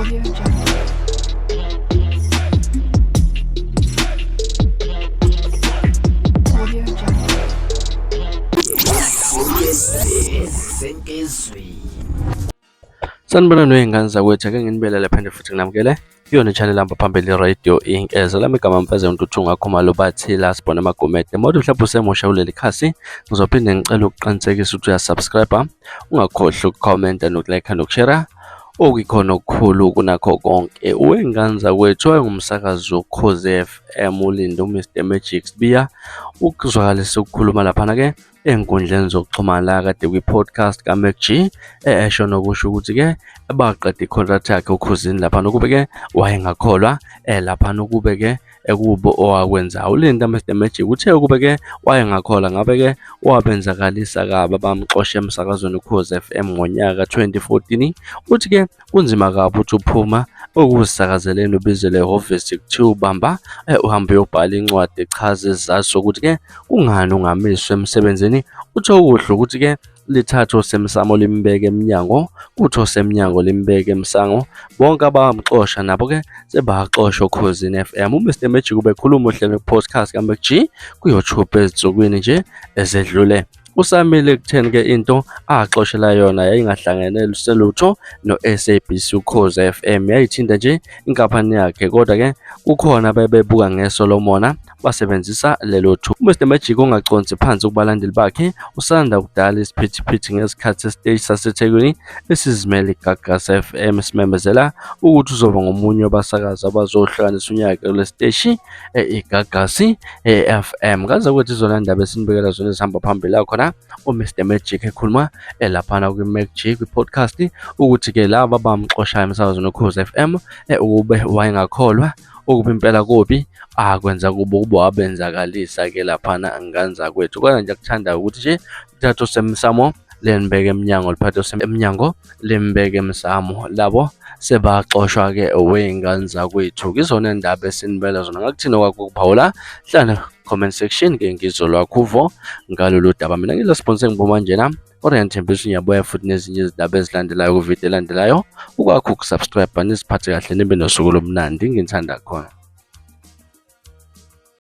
Audio Jungle. Audio Jungle. Sanibona ney'ngane zakwethu, ake nginibelele phinde futhi nginamukele kuyona i-channel hamba phambili Radio Inkeza. Lami igama Mfeze Ntuthu Khumalo bathila sibona amagomede. Mode mhlawumbe usemusha kuleli khasi, ngizophinde ngicela ukuqinisekisa ukuthi uyasubscribe, ungakhohlwa ukukhomenta nokulike nokushare. Okuyikhona okukhulu kunakho konke. Wey'ngane zakwethu, wayengumsakazi wokhozi FM ulinde uMr Magic Sibiya ukuzwakalisa ukukhuluma laphana-ke ey'nkundleni zokuxhumana la kade kwi-podcast kaMac G esho nokusho ukuthi-ke baqeda i-contract yakhe ukhosini laphana ukube-ke wayengakholwa laphana ukube-ke ekubo owakwenza ulinda Mr Magic uthe ukube-ke wayengakholwa ngabe-ke wabenzakalisa kabi bamxosha emsakazweni ukhozi FM ngonyaka 2014. Uthi-ke kunzima kabi ukuthi uphuma ukusakazeleni ubizele ihhovisi kuthiwa ubamba uhambe uyobhala incwadi echaza isizathu sokuthi-ke kungani ungamiswe emsebenzini. Uthe okuhle ukuthi-ke lithathe osemsamo limbeke emnyango, kuthi osemnyango limbeke emsango. Bonke abamxosha nabo-ke sebaxoshwa ukhosini FM. uMr Magic ubekhuluma uhlelo podcast kaMac G ku-YouTube ezinsukwini nje ezedlule. Usamile ekutheni-ke into axoshela yona yayingahlangene selutho no-SABC ukhozi FM, yayithinta nje inkampani yakhe, kodwa-ke kukhona bebebuka ngeSolomona basebenzisa lelo thuba. uMr Magic ungaconsi phansi kubalandeli bakhe usanda kudala isiphithiphithi ngesikhathi sesiteshi saseThekwini esizimele iGagasi FM simemezela ukuthi uzoba ngomunye wabasakazi abazohlukanisa unyaka kule siteshi iGagasi FM. Ngaze ukuthi izona ndaba esinibekela zona ezihamba phambili la khona uMr Magic ekhuluma laphana kwi-Mac G kwi-podcast ukuthi-ke laba bamxoshayo emsakazweni ukhozi FM ukube wayengakholwa ukuba impela kubi akwenza kubo kubo wabenzakalisa-ke laphana ngane zakwethu. Kodwa nje akuthanda ukuthi nje uthathe osemsamo lenibeke emnyango, liphathe osemnyango limbeke emsamo, labo sebaxoshwa-ke wey'ngane zakwethu. Izona ndaba esinibela zona. Ngakuthina kwakho ukuphawula hlala comment section-ke ngizolwakho uvo ngalolu daba. Mina ngizosponsa ngiboma njena kodwa ngithembisa ngiyabuya futhi nezinye izindaba ezilandelayo kuvidiyo elandelayo. Ukwakho ukusubscribe nisiphathe kahle nibe nosuku lomnandi, ngithanda khona.